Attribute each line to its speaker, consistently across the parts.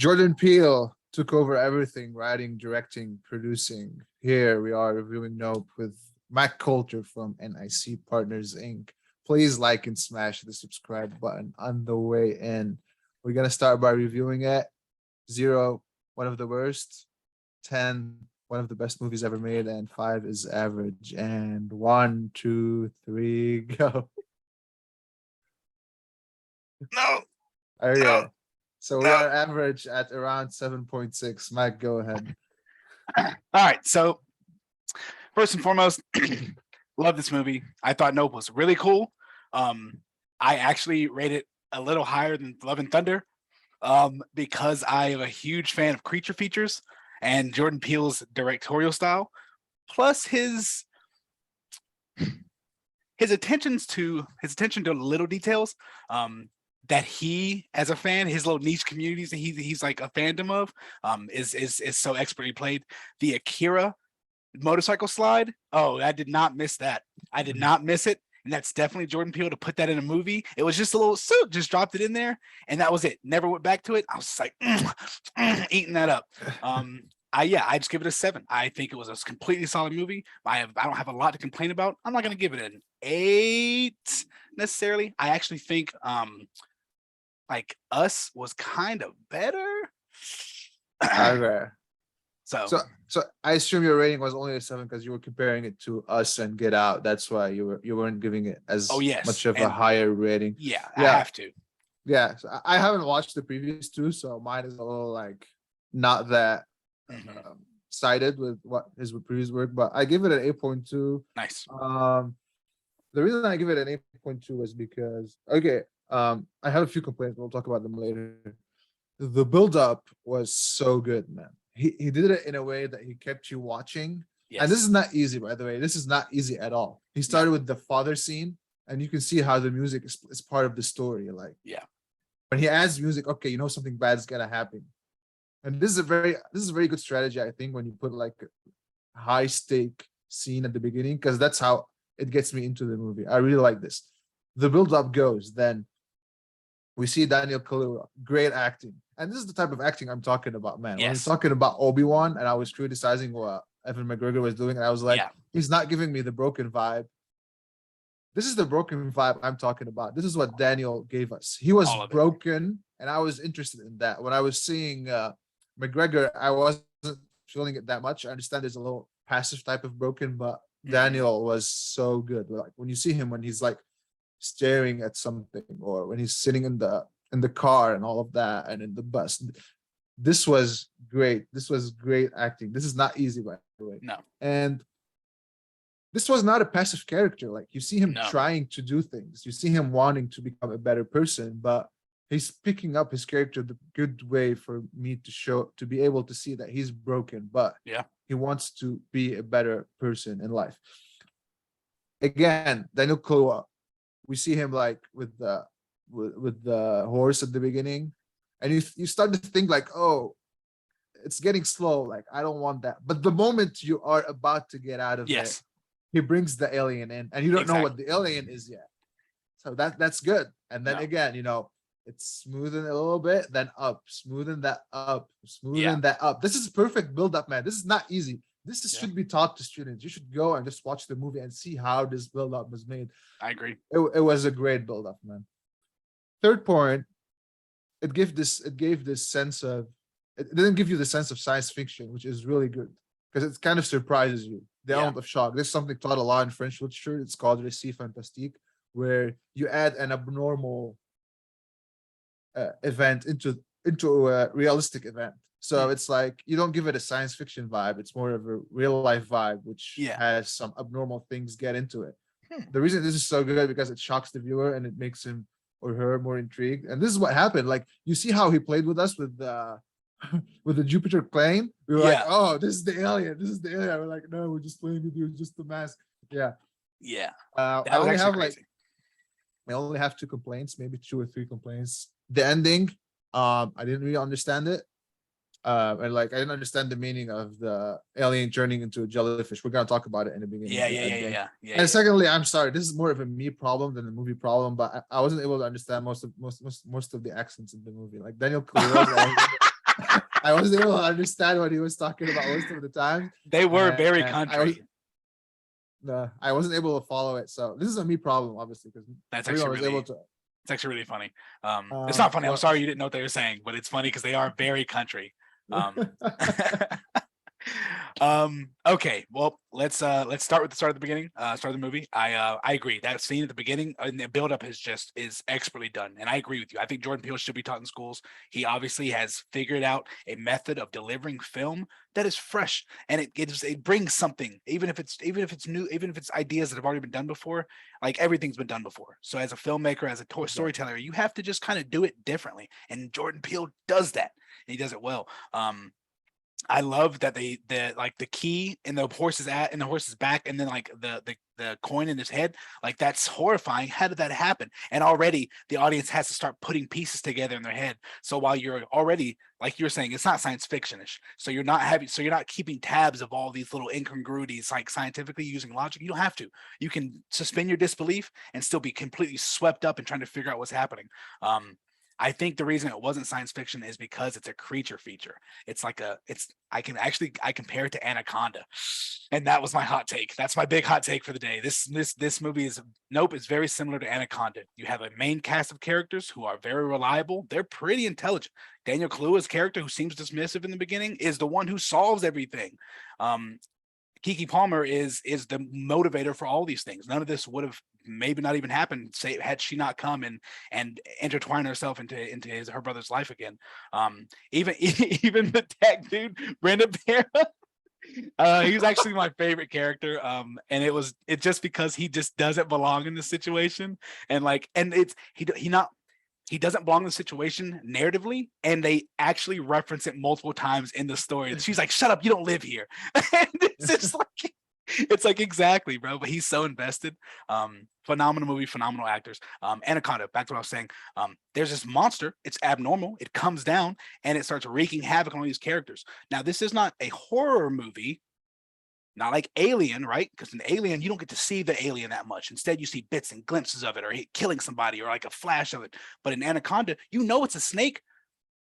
Speaker 1: Jordan Peele took over everything, writing, directing, producing. Here we are reviewing Nope with Mac Coulter from NIC Partners INC. Please like and smash the subscribe button on the way in. We're gonna start by reviewing it. 0, one of the worst. 10, one of the best movies ever made, and 5 is average. And 1, 2, 3, go.
Speaker 2: No.
Speaker 1: Okay.
Speaker 2: No.
Speaker 1: So we are average at around 7.6. Mac, go ahead.
Speaker 2: All right. So first and foremost, love this movie. I thought Nope was really cool. I actually rate it a little higher than Love and Thunder because I am a huge fan of creature features and Jordan Peele's directorial style, plus his attention to little details. That he, as a fan, his little niche communities that he's like a fandom of, is so expertly played. The Akira motorcycle slide. Oh, I did not miss that. I did not miss it. And that's definitely Jordan Peele to put that in a movie. It was just a little suit, just dropped it in there, and that was it. Never went back to it. I was just like eating that up. I just give it a 7. I think it was a completely solid movie. I don't have a lot to complain about. I'm not gonna give it an 8 necessarily. I actually think like Us was kind of better.
Speaker 1: Okay.
Speaker 2: So
Speaker 1: I assume your rating was only a 7 because you were comparing it to Us and Get Out. That's why you weren't giving it as much of a higher rating.
Speaker 2: Yeah, I have to.
Speaker 1: Yeah, so I haven't watched the previous two, so mine is a little like not that sided with what his previous work, but I give it an 8.2.
Speaker 2: Nice.
Speaker 1: The reason I give it an 8.2 was because I have a few complaints. We'll talk about them later. The build-up was so good, man. He did it in a way that he kept you watching. Yes. And this is not easy, by the way. This is not easy at all. He started with the father scene, and you can see how the music is part of the story. Like, when he adds music, okay, you know something bad is gonna happen. And this is a very good strategy, I think, when you put like a high stake scene at the beginning, because that's how it gets me into the movie. I really like this. The build-up goes, then we see Daniel Kaluuya, great acting. And this is the type of acting I'm talking about, man. When I'm talking about Obi-Wan and I was criticizing what Evan McGregor was doing, and I was like, he's not giving me the broken vibe. This is the broken vibe I'm talking about. This is what Daniel gave us. He was broken, and I was interested in that. When I was seeing McGregor, I wasn't feeling it that much. I understand there's a little passive type of broken, but Daniel was so good. Like when you see him when he's like staring at something, or when he's sitting in the car and all of that, and in the bus. This was great. This was great acting. This is not easy, by the way.
Speaker 2: No.
Speaker 1: And this was not a passive character. Like you see him trying to do things. You see him wanting to become a better person, but he's picking up his character the good way for me to be able to see that he's broken, but he wants to be a better person in life. Again, Daniel Kaluuya, we see him like with the horse at the beginning, and you start to think like, oh, it's getting slow. Like I don't want that. But the moment you are about to get out of it, he brings the alien in, and you don't know what the alien is yet. So that's good. And then again, it's smoothing a little bit, then up, smoothing that up, smoothing that up. This is perfect build up, man. This is not easy. This should be taught to students. You should go and just watch the movie and see how this build up was made.
Speaker 2: I agree.
Speaker 1: It was a great build up, man. Third point, it gave this sense of, it didn't give you the sense of science fiction, which is really good because it kind of surprises you. The element of shock. There's something taught a lot in French literature. It's called récit fantastique, where you add an abnormal event into a realistic event. So it's like you don't give it a science fiction vibe. It's more of a real life vibe, which has some abnormal things get into it. The reason this is so good because it shocks the viewer and it makes him or her more intrigued. And this is what happened. Like you see how he played with us with the with the Jupiter plane. We were like, oh, this is the alien. This is the alien. We're like, no, we're just playing with you. It's just the mask. Yeah. I only have 2 complaints, maybe 2 or 3 complaints. The ending, I didn't really understand it. And like I didn't understand the meaning of the alien turning into a jellyfish. We're gonna talk about it in the beginning. And secondly, I'm sorry, this is more of a me problem than a movie problem, but I wasn't able to understand most of the accents in the movie. Like Daniel Kaluuya I wasn't able to understand what he was talking about most of the time.
Speaker 2: They were very
Speaker 1: And
Speaker 2: country.
Speaker 1: I wasn't able to follow it. So this is a me problem, obviously, because
Speaker 2: That's
Speaker 1: everyone
Speaker 2: actually
Speaker 1: was able
Speaker 2: really,
Speaker 1: to.
Speaker 2: it's actually really funny. It's not funny. I'm
Speaker 1: Well,
Speaker 2: sorry you didn't know what they were saying, but it's funny because they are very country. Okay, well, let's start with the start of the beginning, start of the movie. I agree. That scene at the beginning and the buildup is expertly done. And I agree with you. I think Jordan Peele should be taught in schools. He obviously has figured out a method of delivering film that is fresh, and it brings something, even if it's new, even if it's ideas that have already been done before. Like everything's been done before. So as a filmmaker, as a storyteller, you have to just kind of do it differently. And Jordan Peele does that. And he does it well. I love that the key in the horse's back, and then like the coin in his head, like that's horrifying. How did that happen? And already the audience has to start putting pieces together in their head. So while you're already, like you're saying, it's not science fiction-ish. So you're not keeping tabs of all these little incongruities, like scientifically using logic. You don't have to. You can suspend your disbelief and still be completely swept up in trying to figure out what's happening. I think the reason it wasn't science fiction is because it's a creature feature. I compare it to Anaconda. And that was my hot take. That's my big hot take for the day. This movie is very similar to Anaconda. You have a main cast of characters who are very reliable. They're pretty intelligent. Daniel Kaluuya's character, who seems dismissive in the beginning, is the one who solves everything. Keke Palmer is the motivator for all these things. None of this would have maybe not even happened, say, had she not come and intertwine herself into her brother's life again. Even the tech dude, Brenda Para, he was actually my favorite character. And it just because he just doesn't belong in the situation, and he doesn't belong in the situation narratively, and they actually reference it multiple times in the story. She's like, "Shut up, you don't live here." And it's like exactly, bro. But he's so invested. Phenomenal movie, phenomenal actors. Anaconda, back to what I was saying. There's this monster. It's abnormal. It comes down and it starts wreaking havoc on these characters. Now, this is not a horror movie. Not like Alien, right? Because in Alien, you don't get to see the alien that much. Instead, you see bits and glimpses of it, or killing somebody, or like a flash of it. But in Anaconda, you know it's a snake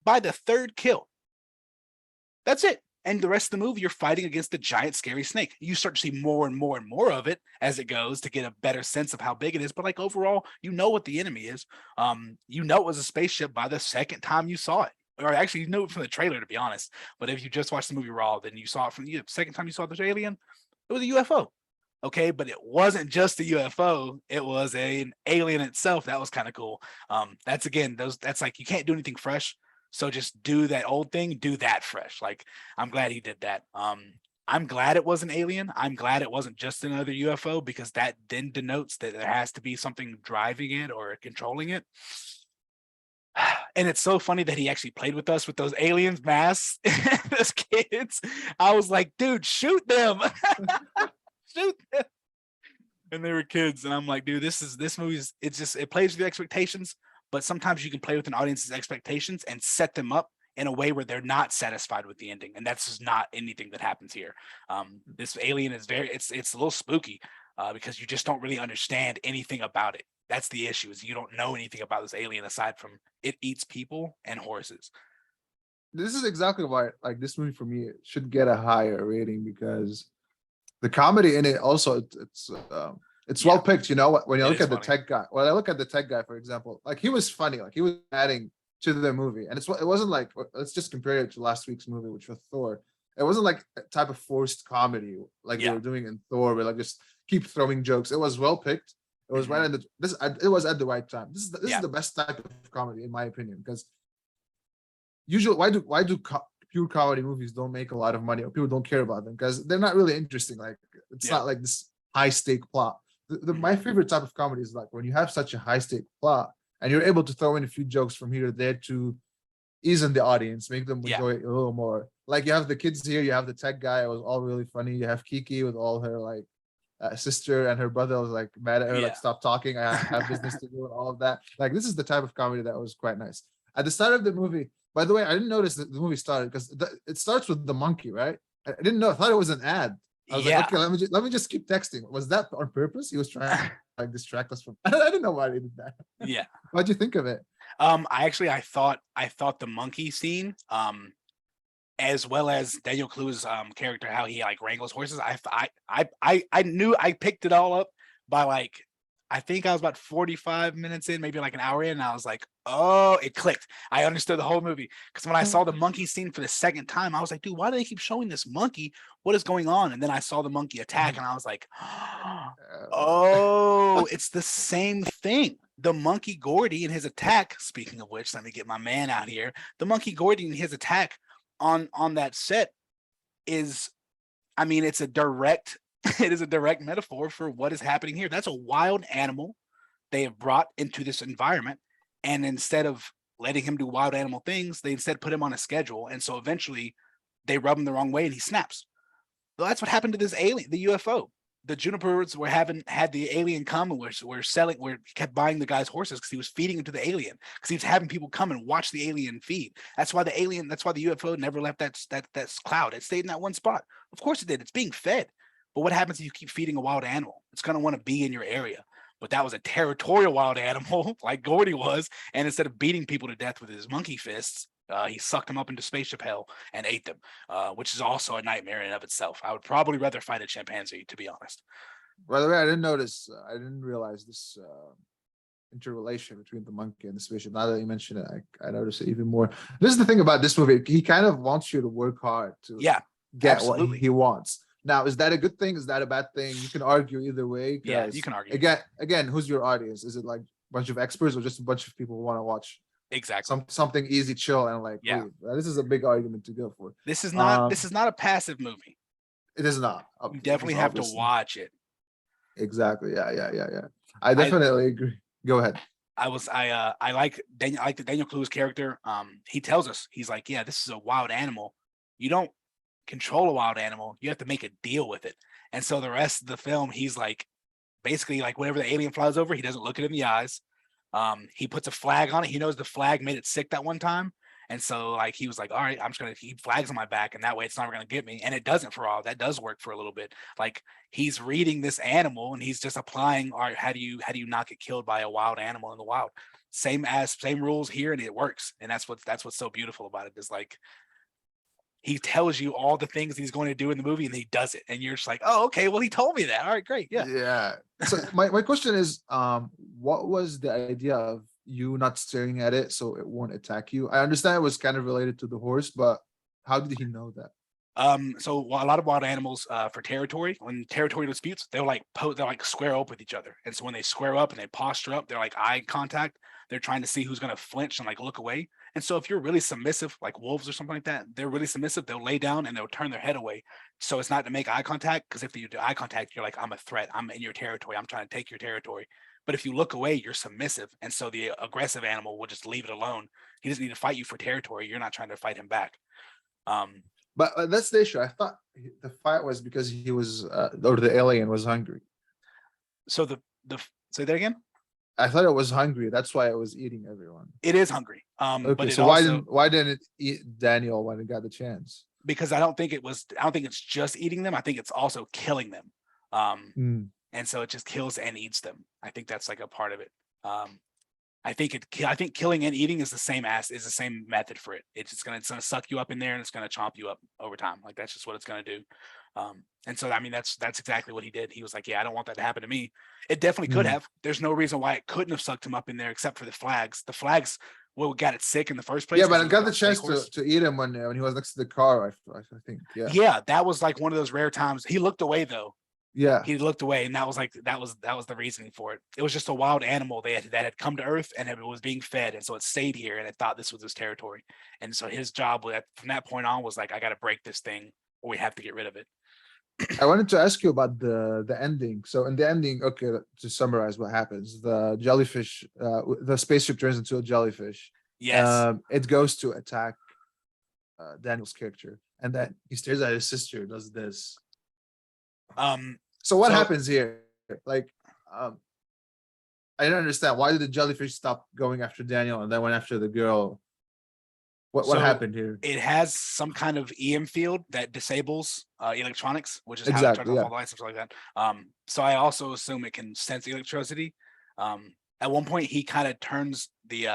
Speaker 2: by the third kill. That's it. And the rest of the movie, you're fighting against the giant, scary snake. You start to see more and more and more of it as it goes to get a better sense of how big it is. But like overall, you know what the enemy is. You know it was a spaceship by the second time you saw it. Or actually, you know it from the trailer, to be honest. But if you just watched the movie raw, then you saw it from the second time you saw the alien, it was a UFO. Okay, but it wasn't just a UFO, it was an alien itself. That was kind of cool. That's like, you can't do anything fresh. So just do that old thing, do that fresh. Like, I'm glad he did that. I'm glad it was an alien. I'm glad it wasn't just another UFO, because that then denotes that there has to be something driving it or controlling it. And it's so funny that he actually played with us with those aliens masks as kids. I was like, dude, shoot them. Shoot them. And they were kids. And I'm like, dude, this movie's, it plays with your expectations, but sometimes you can play with an audience's expectations and set them up in a way where they're not satisfied with the ending. And that's just not anything that happens here. This alien is it's a little spooky because you just don't really understand anything about it. That's the issue, is you don't know anything about this alien aside from it eats people and horses.
Speaker 1: This is exactly why, like, this movie for me should get a higher rating, because the comedy in it also, it's well picked. You know, when you look at the tech guy, when I look at the tech guy, for example, like he was funny, like he was adding to the movie, and it wasn't like, let's just compare it to last week's movie, which was Thor. It wasn't like a type of forced comedy like they were doing in Thor, where like just keep throwing jokes. It was well picked. It was right at it was at the right time. This is the best type of comedy, in my opinion, because usually why do pure comedy movies don't make a lot of money, or people don't care about them? Because they're not really interesting. Like, it's not like this high stake plot. My favorite type of comedy is like when you have such a high stake plot and you're able to throw in a few jokes from here or there to ease in the audience, make them enjoy it a little more. Like, you have the kids here, you have the tech guy, it was all really funny. You have Kiki with all her like sister and her brother was like mad at her, like, stop talking, I have business to do, and all of that. Like, this is the type of comedy that was quite nice. At the start of the movie, by the way, I didn't notice that the movie started because it starts with the monkey, right? I didn't know. I thought it was an ad. I was like, okay, let me just keep texting. Was that on purpose? He was trying to like distract us from. I didn't know why he did that.
Speaker 2: Yeah.
Speaker 1: What'd you think of it?
Speaker 2: I thought the monkey scene as well as Daniel Kaluuya's character, how he like wrangles horses. I knew I picked it all up by like I think I was about 45 minutes in, maybe like an hour in, and I was like, oh, it clicked. I understood the whole movie. Because when I saw the monkey scene for the second time, I was like, dude, why do they keep showing this monkey? What is going on? And then I saw the monkey attack, and I was like, oh, it's the same thing. The monkey Gordy in his attack, speaking of which, let me get my man out here. The monkey Gordy in his attack on that set is, I mean, it's a direct it is a direct metaphor for what is happening here. That's a wild animal they have brought into this environment, and instead of letting him do wild animal things, they instead put him on a schedule, and so eventually they rub him the wrong way and he snaps. Well, that's what happened to this alien, the UFO. The Junipers were had the alien come and were selling, where he kept buying the guy's horses because he was feeding them to the alien, because he was having people come and watch the alien feed. That's why the UFO never left that cloud. It stayed in that one spot. Of course it did. It's being fed. But what happens if you keep feeding a wild animal? It's going to want to be in your area. But that was a territorial wild animal, like Gordy was. And instead of beating people to death with his monkey fists, he sucked them up into spaceship hell and ate them, which is also a nightmare in and of itself. I would probably rather fight a chimpanzee, to be honest.
Speaker 1: By the way, I didn't realize this interrelation between the monkey and the spaceship. Now that you mention it, I notice it even more. This is the thing about this movie. He kind of wants you to work hard to get
Speaker 2: absolutely.
Speaker 1: what he wants. Now, is that a good thing? Is that a bad thing? You can argue either way.
Speaker 2: Yeah, you can argue.
Speaker 1: Again, who's your audience? Is it like a bunch of experts or just a bunch of people who want to watch
Speaker 2: exactly
Speaker 1: something easy, chill, and like,
Speaker 2: yeah,
Speaker 1: this is a big argument to go for.
Speaker 2: This is not a passive movie.
Speaker 1: It is not.
Speaker 2: You definitely have to watch it.
Speaker 1: Exactly. Yeah. I definitely agree. Go ahead.
Speaker 2: I like Daniel Kaluuya's character. He tells us, he's like, yeah, this is a wild animal. You don't control a wild animal, you have to make a deal with it. And so the rest of the film, he's like, basically like whenever the alien flies over, he doesn't look it in the eyes. He puts a flag on it. He knows the flag made it sick that one time. And so like he was like, all right, I'm just gonna keep flags on my back, and that way it's never gonna get me. And it doesn't for all. That does work for a little bit. Like he's reading this animal and he's just applying, all right, how do you not get killed by a wild animal in the wild? Same rules here, and it works. And that's what's so beautiful about it, is like he tells you all the things he's going to do in the movie and he does it. And you're just like, oh, okay, well, he told me that. All right, great. Yeah.
Speaker 1: Yeah. So my question is, what was the idea of you not staring at it so it won't attack you? I understand it was kind of related to the horse, but how did he know that?
Speaker 2: So a lot of wild animals, for territory, when territory disputes, they'll like square up with each other. And so when they square up and they posture up, they're like eye contact. They're trying to see who's going to flinch and like look away. And so if you're really submissive, like wolves or something like that, they're really submissive. They'll lay down and they'll turn their head away. So it's not to make eye contact, because if you do eye contact, you're like, I'm a threat. I'm in your territory. I'm trying to take your territory. But if you look away, you're submissive. And so the aggressive animal will just leave it alone. He doesn't need to fight you for territory. You're not trying to fight him back.
Speaker 1: But that's the issue. I thought the fight was because he was, or the alien was hungry.
Speaker 2: So say that again.
Speaker 1: I thought it was hungry. That's why it was eating everyone.
Speaker 2: It is hungry.
Speaker 1: Okay,
Speaker 2: but
Speaker 1: so why didn't it eat Daniel when it got the chance?
Speaker 2: Because I don't think it's just eating them. I think it's also killing them. And so it just kills and eats them. I think that's like a part of it. I think killing and eating is the same method for it. It's gonna suck you up in there and it's gonna chomp you up over time. Like that's just what it's gonna do. And so I mean that's exactly what he did. He was like, yeah, I don't want that to happen to me. It definitely could have. There's no reason why it couldn't have sucked him up in there except for the flags. The flags got it sick in the first place.
Speaker 1: Yeah, but I got the chance to eat him when he was next to the car. I think. Yeah.
Speaker 2: Yeah, that was like one of those rare times. He looked away though.
Speaker 1: Yeah,
Speaker 2: he looked away, and that was the reasoning for it. It was just a wild animal that had come to Earth and it was being fed, and so it stayed here and it thought this was his territory. And so his job from that point on was like, I got to break this thing, or we have to get rid of it.
Speaker 1: I wanted to ask you about the ending. So in the ending, okay, to summarize what happens, the jellyfish, the spaceship turns into a jellyfish.
Speaker 2: Yes.
Speaker 1: It goes to attack Daniel's character, and then he stares at his sister, does this. So what happens here? Like, I don't understand. Why did the jellyfish stop going after Daniel and then went after the girl? What happened here?
Speaker 2: It has some kind of EM field that disables electronics, which is how it turns off all the lights and stuff like that. So I also assume it can sense electricity. At one point, he kind of turns the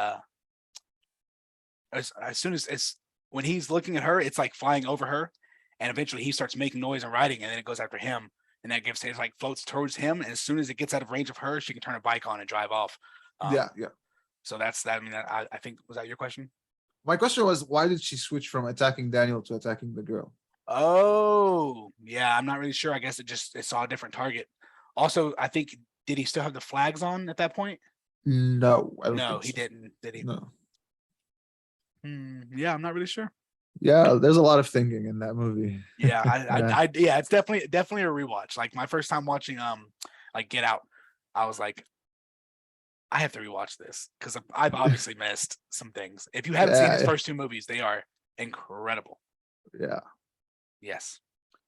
Speaker 2: as soon as when he's looking at her, it's like flying over her, and eventually he starts making noise and riding, and then it goes after him, and that gives it like floats towards him, and as soon as it gets out of range of her, she can turn her bike on and drive off.
Speaker 1: Yeah, yeah.
Speaker 2: So that's that. I mean, I think, was that your question?
Speaker 1: My question was, why did she switch from attacking Daniel to attacking the girl?
Speaker 2: Oh, yeah, I'm not really sure. I guess it saw a different target. Also, I think, did he still have the flags on at that point?
Speaker 1: No, I don't
Speaker 2: No,
Speaker 1: think
Speaker 2: he
Speaker 1: so.
Speaker 2: didn't. Did he?
Speaker 1: No.
Speaker 2: Yeah, I'm not really sure.
Speaker 1: Yeah, there's a lot of thinking in that movie.
Speaker 2: Yeah,
Speaker 1: Yeah.
Speaker 2: yeah, it's definitely a rewatch. Like my first time watching like Get Out, I was like, I have to rewatch this because I've obviously missed some things. If you haven't seen his
Speaker 1: Yeah,
Speaker 2: first two movies, they are incredible.
Speaker 1: yeah.
Speaker 2: Yes.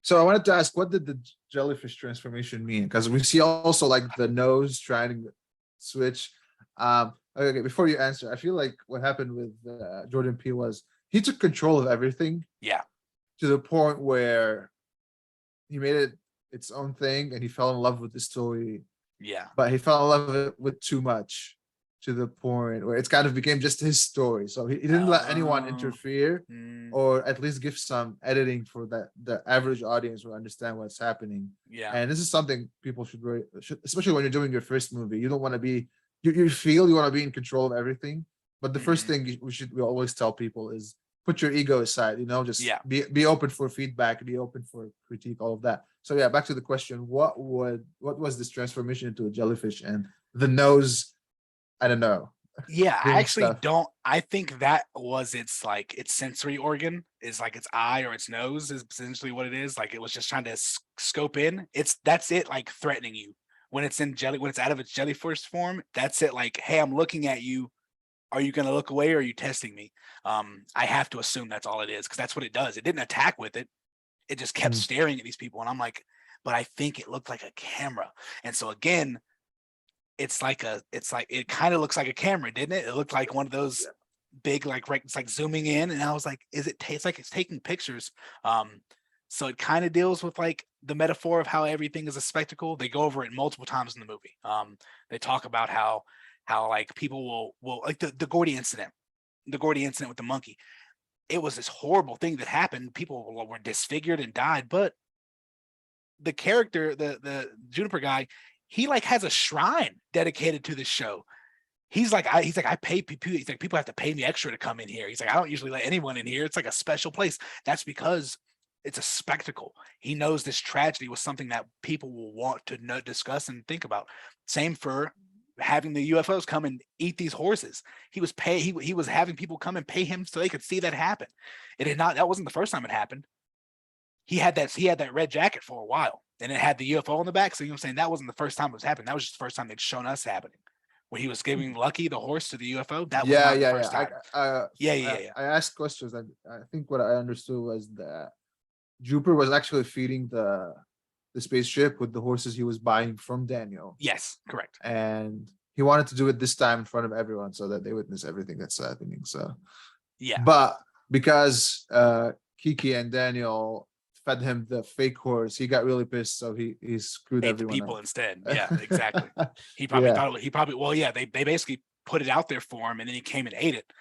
Speaker 1: So I wanted to ask, what did the jellyfish transformation mean? Because we see also like the nose trying to switch. Okay, before you answer, I feel like what happened with Jordan Peele was he took control of everything
Speaker 2: Yeah.
Speaker 1: to the point where he made it its own thing and he fell in love with the story,
Speaker 2: Yeah.
Speaker 1: but he fell in love with it with too much to the point where it's kind of became just his story. So he didn't let anyone
Speaker 2: Oh.
Speaker 1: interfere
Speaker 2: Mm,
Speaker 1: or at least give some editing for that the average audience will understand what's happening.
Speaker 2: yeah.
Speaker 1: And this is something people should, especially when you're doing your first movie. You don't want to be you feel you want to be in control of everything. But the first
Speaker 2: Mhm.
Speaker 1: thing we always tell people is put your ego aside, just
Speaker 2: Yeah.
Speaker 1: be open for feedback, be open for critique, all of that. So yeah, back to the question, what was this transformation into a jellyfish and the nose, I don't know,
Speaker 2: Yeah, I
Speaker 1: doing
Speaker 2: actually
Speaker 1: stuff.
Speaker 2: don't. I think that was its sensory organ, is like its eye or its nose is essentially what it is. Like it was just trying to scope in. That's it, like threatening you when it's when it's out of its jellyfish form. That's it. Like, hey, I'm looking at you. Are you going to look away or are you testing me? I have to assume that's all it is because that's what it does. It didn't attack with it. It just kept
Speaker 1: Mm.
Speaker 2: staring at these people. And I'm like, but I think it looked like a camera. And so again, it's like it kind of looks like a camera, didn't it? It looked like one of those big, like, right, it's like zooming in. And I was like, it's like it's taking pictures. So it kind of deals with like the metaphor of how everything is a spectacle. They go over it multiple times in the movie. They talk about how like people will like the Gordy incident, with the monkey. It was this horrible thing that happened. People were disfigured and died, but the character, the Juniper guy, he like has a shrine dedicated to this show. He's like, I pay people. He's like, people have to pay me extra to come in here. He's like, I don't usually let anyone in here. It's like a special place. That's because it's a spectacle. He knows this tragedy was something that people will want to know, discuss, and think about. Same for having the UFOs come and eat these horses. He was having people come and pay him so they could see that happen. It had not. That wasn't the first time it happened. He had that red jacket for a while, and it had the UFO on the back. So you know what I'm saying, that wasn't the first time it was happening. That was just the first time they'd shown us happening. When he was giving Lucky the horse to the UFO, that was
Speaker 1: Yeah,
Speaker 2: not the
Speaker 1: yeah,
Speaker 2: first
Speaker 1: yeah.
Speaker 2: time. Yeah.
Speaker 1: I asked questions, and I think what I understood was that Jupiter was actually feeding the spaceship with the horses he was buying from Daniel,
Speaker 2: Yes, correct.
Speaker 1: and he wanted to do it this time in front of everyone so that they witness everything that's happening. So,
Speaker 2: Yeah.
Speaker 1: but because Kiki and Daniel fed him the fake horse, he got really pissed, so he screwed
Speaker 2: Ate the
Speaker 1: everyone
Speaker 2: people
Speaker 1: up.
Speaker 2: instead. Yeah, exactly. He probably
Speaker 1: Yeah.
Speaker 2: thought he probably well, yeah, they basically put it out there for him, and then he came and ate it.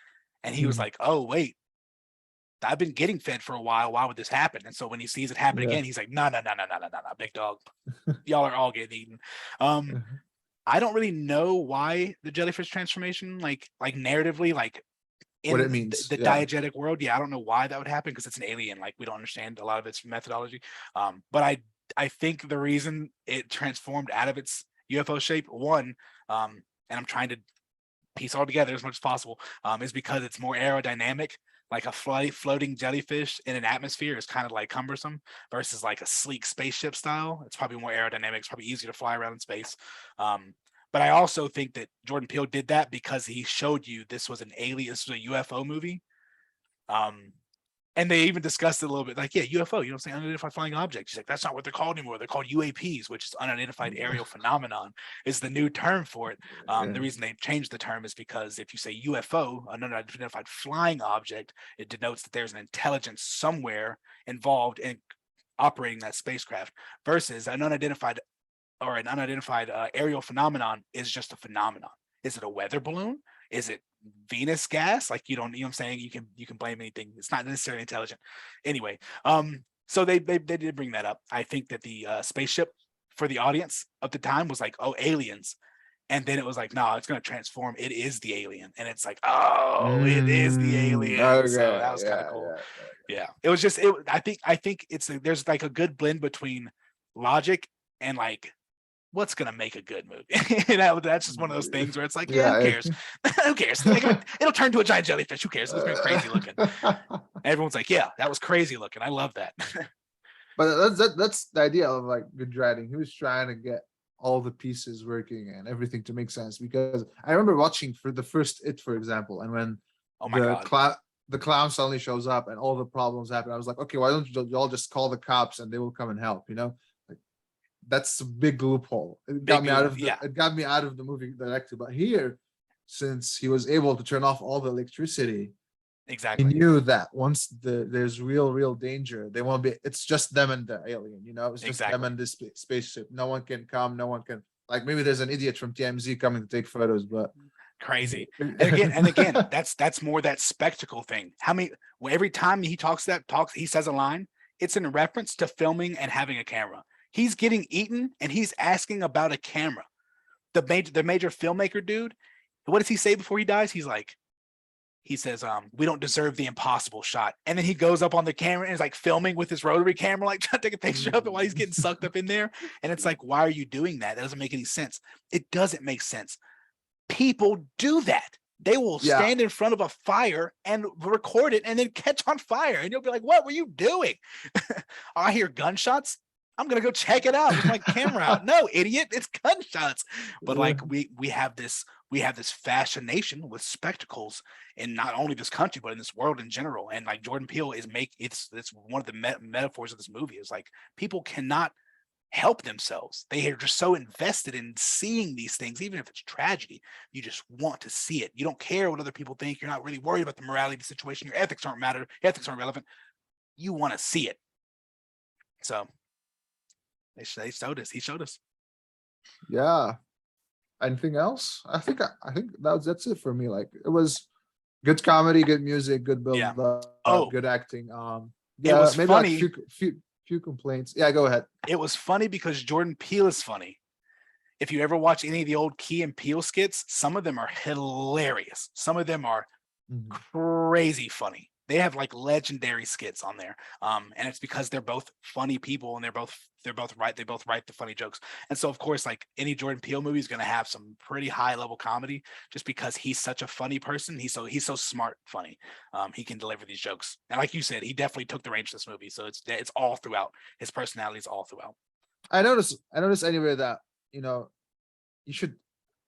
Speaker 2: And he was
Speaker 1: Mhm.
Speaker 2: like, oh, wait, I've been getting fed for a while. Why would this happen? And so when he sees it happen
Speaker 1: Yeah.
Speaker 2: again, he's like, no, big dog. Y'all are all getting eaten. I don't really know why the jellyfish transformation, like narratively, like
Speaker 1: What
Speaker 2: in
Speaker 1: it means.
Speaker 2: the
Speaker 1: Yeah.
Speaker 2: diegetic world. Yeah, I don't know why that would happen because it's an alien. Like we don't understand a lot of its methodology. But I think the reason it transformed out of its UFO shape, one, and I'm trying to piece all together as much as possible, is because it's more aerodynamic. Like a floating jellyfish in an atmosphere is kind of like cumbersome versus like a sleek spaceship style. It's probably more aerodynamic. It's probably easier to fly around in space. But I also think that Jordan Peele did that because he showed you this was this was a UFO movie. And they even discussed it a little bit, like, yeah, UFO, saying, unidentified flying objects. He's like, that's not what they're called anymore. They're called UAPs, which is unidentified aerial phenomenon, is the new term for it. The reason they changed the term is because if you say UFO, an unidentified flying object, it denotes that there's an intelligence somewhere involved in operating that spacecraft, versus an unidentified aerial phenomenon is just a phenomenon. Is it a weather balloon? Is it Venus gas. Like you know what I'm saying? You can blame anything. It's not necessarily intelligent. Anyway, so they did bring that up. I think that the spaceship for the audience of the time was like, oh, aliens. And then it was like, no, it's going to transform. It is the alien. And it's like, oh, it is the alien. So that was kind of cool. Yeah. It was just, I think there's like a good blend between logic and like, what's going to make a good movie? That's just one of those things where it's like, yeah, who cares? Who cares? It'll turn to a giant jellyfish. Who cares? It was very crazy looking. Everyone's like, yeah, that was crazy looking. I love that.
Speaker 1: But that's the idea of like good writing. He was trying to get all the pieces working and everything to make sense, because I remember watching for the first It, for example, and when the clown suddenly shows up and all the problems happen, I was like, okay, why don't you all just call the cops and they will come and help, you know? Like, that's a big loophole. It got me out of the movie directly. But here, since he was able to turn off all the electricity,
Speaker 2: exactly,
Speaker 1: he knew that once there's real danger, they won't be. It's just them and the alien, you know. It's just them and this spaceship. No one can come. No one can. Like maybe there's an idiot from TMZ coming to take photos, but
Speaker 2: crazy. And again, that's more that spectacle thing. Every time he he says a line, it's in reference to filming and having a camera. He's getting eaten and he's asking about a camera. The major filmmaker dude, what does he say before he dies? He says, we don't deserve the impossible shot. And then he goes up on the camera and is like filming with his rotary camera, like trying to take a picture of it while he's getting sucked up in there. And it's like, why are you doing that? That doesn't make any sense. It doesn't make sense. People do that. They will stand in front of a fire and record it and then catch on fire. And you'll be like, what were you doing? I hear gunshots. I'm going to go check it out with my camera out. No, idiot, it's gunshots. But like we have this fascination with spectacles in not only this country, but in this world in general. And like Jordan Peele it's one of the metaphors of this movie is like people cannot help themselves. They are just so invested in seeing these things, even if it's tragedy. You just want to see it. You don't care what other people think. You're not really worried about the morality of the situation. Your ethics aren't matter. Your ethics aren't relevant. You want to see it. So they showed us. He showed us.
Speaker 1: Yeah. Anything else? I think that's it for me. Like it was good comedy, good music, good build up, good acting.
Speaker 2: It was
Speaker 1: maybe
Speaker 2: funny.
Speaker 1: Like few complaints. Yeah, go ahead.
Speaker 2: It was funny because Jordan Peele is funny. If you ever watch any of the old Key and Peele skits, some of them are hilarious. Some of them are crazy funny. They have like legendary skits on there. And it's because they're both funny people and they're both right. They both write the funny jokes. And so of course, like any Jordan Peele movie is going to have some pretty high level comedy just because he's such a funny person. He's so smart, funny. He can deliver these jokes. And like you said, he definitely took the range of this movie. So it's all throughout. His personality is all throughout.
Speaker 1: I noticed anyway that, you know, you should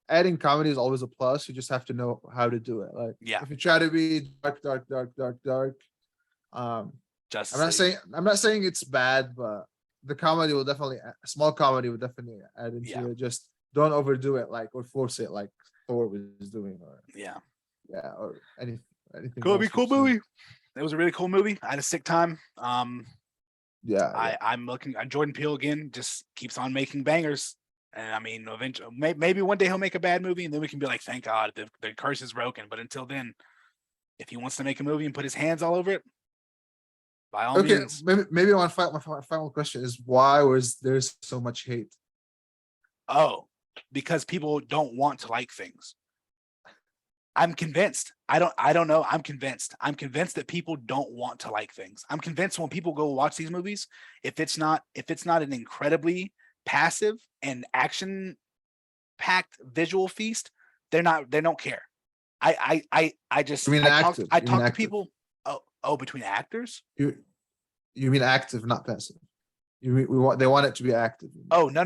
Speaker 1: adding comedy is always a plus. You just have to know how to do it. Like, if you try to be dark, I'm not saying it's bad, but the comedy will definitely, a small comedy will definitely add into it. Just don't overdo it, like, or force it, like Thor was doing, or or anything.
Speaker 2: Cool movie. It was a really cool movie. I had a sick time. I'm looking at Jordan Peele again. Just keeps on making bangers. And I mean, eventually, maybe one day he'll make a bad movie, and then we can be like, "Thank God, the curse is broken." But until then, if he wants to make a movie and put his hands all over it, by all means.
Speaker 1: Maybe my final question is, why was there so much hate?
Speaker 2: Oh, because people don't want to like things. I'm convinced. I don't know. I'm convinced. I'm convinced that people don't want to like things. I'm convinced when people go watch these movies, if it's not an incredibly passive and action-packed visual feast, they don't care. I talk to people. Oh, between actors?
Speaker 1: You mean active, not passive? They want it to be active.
Speaker 2: Oh, no.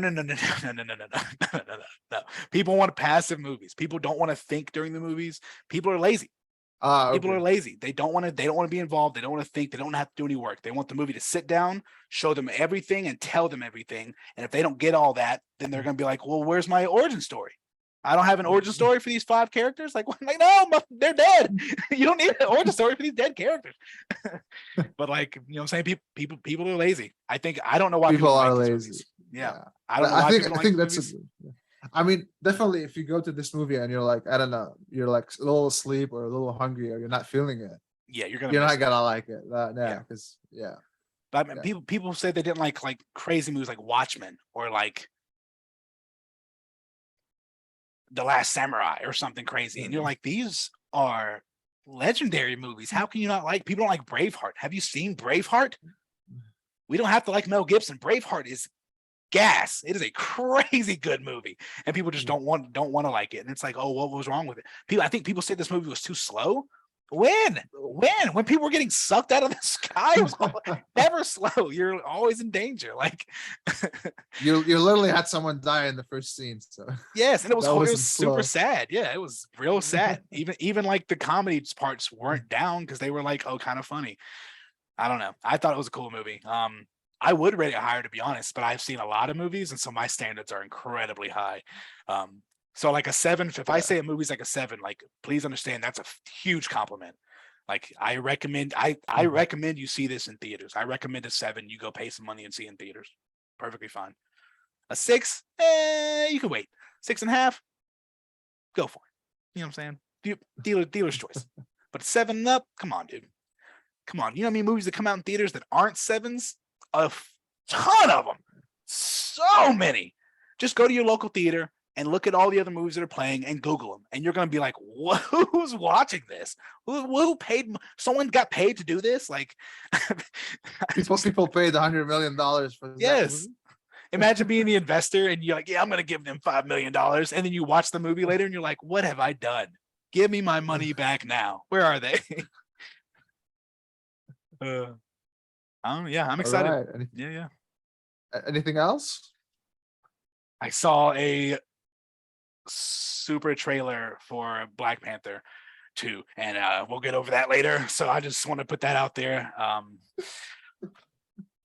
Speaker 2: People want passive movies. People don't want to think during the movies. People are lazy. People are lazy. They don't want to be involved. They don't want to think. They don't have to do any work. They want the movie to sit down, show them everything, and tell them everything. And if they don't get all that, then they're going to be like, well, where's my origin story? I don't have an origin story for these 5 characters. Like no, they're dead. You don't need an origin story for these dead characters. But like, you know what I'm saying? People are lazy. I don't know why
Speaker 1: people are lazy.
Speaker 2: Yeah. I don't know why
Speaker 1: I think that's I mean, definitely if you go to this movie and you're like, I don't know, you're like a little asleep or a little hungry or you're not feeling it,
Speaker 2: Yeah, you're gonna
Speaker 1: you're
Speaker 2: miss
Speaker 1: not
Speaker 2: it.
Speaker 1: gonna like it. Yeah,
Speaker 2: Yeah.
Speaker 1: because yeah.
Speaker 2: But I mean,
Speaker 1: Yeah.
Speaker 2: people say they didn't like crazy movies like Watchmen or like The Last Samurai or something crazy, and you're like, these are legendary movies. How can you not like? People don't like Braveheart. Have you seen Braveheart? We don't have to like Mel Gibson. Braveheart is gas. It is a crazy good movie, and people just don't want to like it. And it's like, oh, what was wrong with it? I think people said this movie was too slow. When people were getting sucked out of the sky, it was never slow. You're always in danger. Like,
Speaker 1: You literally had someone die in the first scene, so
Speaker 2: yes, and it was
Speaker 1: that
Speaker 2: it
Speaker 1: wasn't
Speaker 2: was super
Speaker 1: slow.
Speaker 2: sad. Yeah, it was real sad. Even like the comedy parts weren't down because they were like, oh, kind of funny. I don't know. I thought it was a cool movie. I would rate it higher to be honest, but I've seen a lot of movies, and so my standards are incredibly high. So like a 7, if I
Speaker 1: Yeah.
Speaker 2: say a movie's like a 7, like please understand that's a huge compliment. Like I recommend recommend you see this in theaters. I recommend a 7, you go pay some money and see in theaters. Perfectly fine. A 6, you can wait. 6.5, go for it. You know what I'm saying? Dealer's choice. But 7 and up, come on, dude. Come on. You know how many movies that come out in theaters that aren't 7s? A ton of them. So many. Just go to your local theater and look at all the other movies that are playing and Google them. And you're going to be like, who's watching this? Who paid? Someone got paid to do this? Like,
Speaker 1: People paid $100 million for that
Speaker 2: yes.
Speaker 1: movie.
Speaker 2: Imagine being the investor and you're like, yeah, I'm going to give them $5 million. And then you watch the movie later and you're like, what have I done? Give me my money back now. Where are they? Yeah, I'm excited.
Speaker 1: Right.
Speaker 2: Yeah.
Speaker 1: Anything else?
Speaker 2: I saw a super trailer for Black Panther 2, and we'll get over that later. So I just want to put that out there.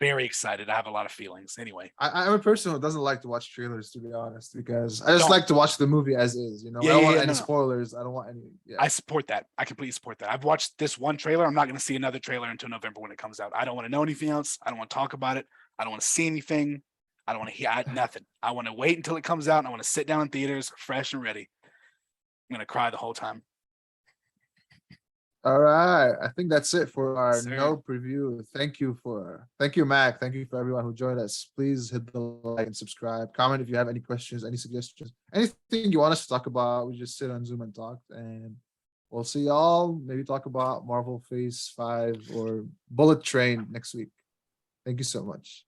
Speaker 2: Very excited. I have a lot of feelings. Anyway,
Speaker 1: I'm a person who doesn't like to watch trailers, to be honest, because I just
Speaker 2: Don't.
Speaker 1: like to watch the movie as is. You know,
Speaker 2: Yeah,
Speaker 1: I don't
Speaker 2: yeah,
Speaker 1: want
Speaker 2: yeah,
Speaker 1: any
Speaker 2: no.
Speaker 1: spoilers. I don't want any. Yeah.
Speaker 2: I support that. I completely support that. I've watched this one trailer. I'm not going to see another trailer until November when it comes out. I don't want to know anything else. I don't want to talk about it. I don't want to see anything. I don't want to hear nothing. I want to wait until it comes out, and I want to sit down in theaters fresh and ready. I'm going to cry the whole time.
Speaker 1: All right. I think that's it for our
Speaker 2: Sir.
Speaker 1: no preview. Thank you, Mac. Thank you for everyone who joined us. Please hit the like and subscribe. Comment if you have any questions, any suggestions, anything you want us to talk about. We just sit on Zoom and talk, and we'll see y'all. Maybe talk about Marvel Phase 5 or Bullet Train next week. Thank you so much.